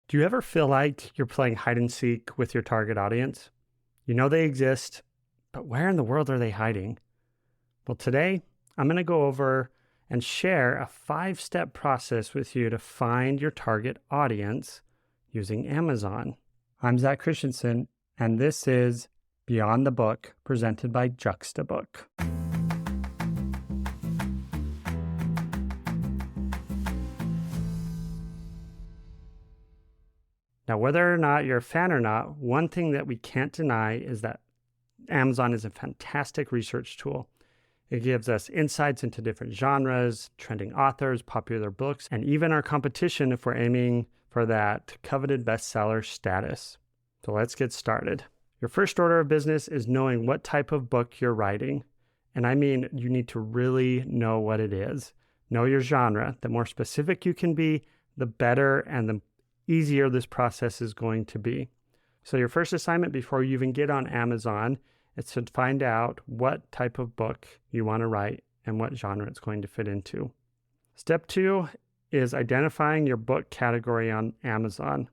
Do you ever feel like you're playing hide and seek with your target audience? You know they exist, but where in the world are they hiding? Well, today I'm going to go over and share a 5-step process with you to find your target audience using Amazon. I'm Zach Christensen, and this is Beyond the Book, presented by Juxtabook. Now, whether or not you're a fan or not, one thing that we can't deny is that Amazon is a fantastic research tool. It gives us insights into different genres, trending authors, popular books, and even our competition if we're aiming for that coveted bestseller status. So let's get started. Your first order of business is knowing what type of book you're writing. And I mean, you need to really know what it is. Know your genre. The more specific you can be, the better and the easier this process is going to be. So your first assignment before you even get on Amazon is to find out what type of book you want to write and what genre it's going to fit into. Step 2 is identifying your book category on Amazon.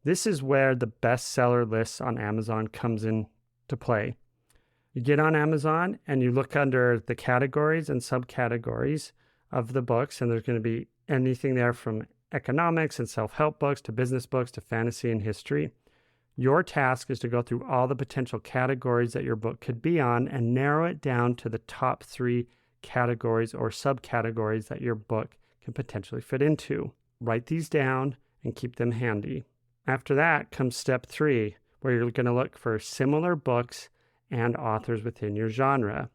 This is where the bestseller lists on Amazon comes into play. You get on Amazon and you look under the categories and subcategories of the books, and there's going to be anything there from economics and self-help books to business books to fantasy and history. Your task is to go through all the potential categories that your book could be on and narrow it down to the top 3 categories or subcategories that your book can potentially fit into. Write these down and keep them handy. After that comes step 3, where you're going to look for similar books and authors within your genre.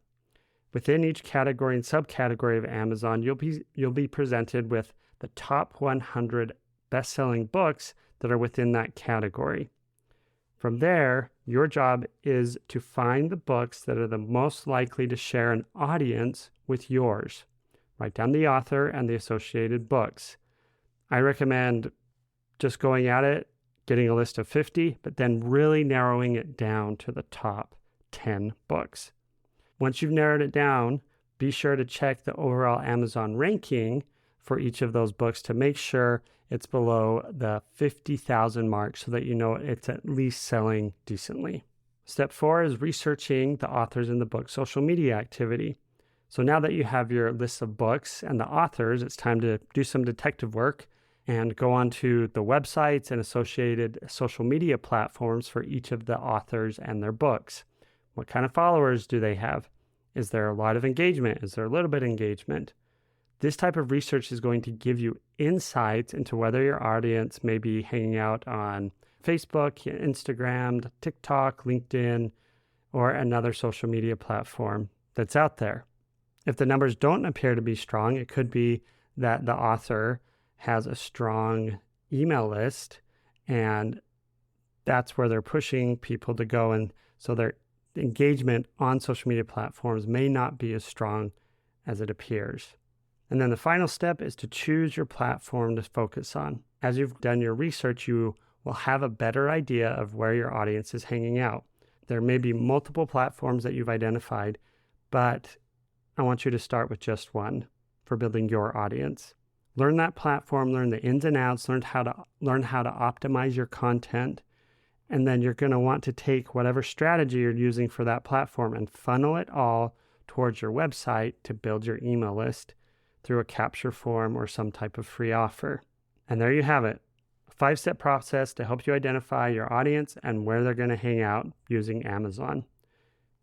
Within each category and subcategory of Amazon, you'll be presented with the top 100 best-selling books that are within that category. From there, your job is to find the books that are the most likely to share an audience with yours. Write down the author and the associated books. I recommend just going at it, getting a list of 50, but then really narrowing it down to the top 10 books. Once you've narrowed it down, be sure to check the overall Amazon ranking for each of those books to make sure it's below the 50,000 mark so that you know it's at least selling decently. Step 4 is researching the authors in the book's social media activity. So now that you have your list of books and the authors, it's time to do some detective work and go onto the websites and associated social media platforms for each of the authors and their books. What kind of followers do they have? Is there a lot of engagement? Is there a little bit of engagement? This type of research is going to give you insights into whether your audience may be hanging out on Facebook, Instagram, TikTok, LinkedIn, or another social media platform that's out there. If the numbers don't appear to be strong, it could be that the author has a strong email list and that's where they're pushing people to go. And so their engagement on social media platforms may not be as strong as it appears. And then the final step is to choose your platform to focus on. As you've done your research, you will have a better idea of where your audience is hanging out. There may be multiple platforms that you've identified, but I want you to start with just one for building your audience. Learn that platform, learn the ins and outs, learn how to optimize your content, and then you're going to want to take whatever strategy you're using for that platform and funnel it all towards your website to build your email list through a capture form or some type of free offer. And there you have it, a 5-step process to help you identify your audience and where they're going to hang out using Amazon.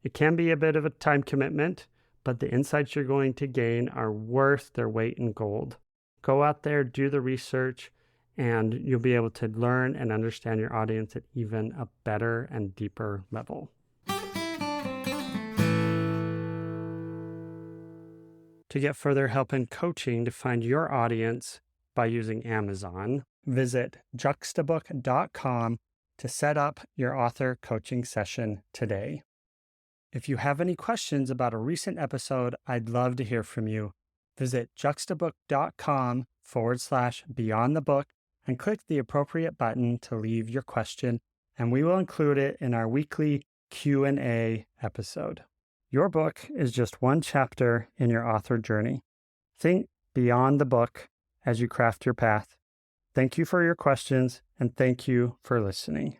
It can be a bit of a time commitment, but the insights you're going to gain are worth their weight in gold. Go out there, do the research, and you'll be able to learn and understand your audience at even a better and deeper level. To get further help and coaching to find your audience by using Amazon, visit juxtabook.com to set up your author coaching session today. If you have any questions about a recent episode, I'd love to hear from you. Visit juxtabook.com/beyond the book and click the appropriate button to leave your question, and we will include it in our weekly Q&A episode. Your book is just one chapter in your author journey. Think beyond the book as you craft your path. Thank you for your questions, and thank you for listening.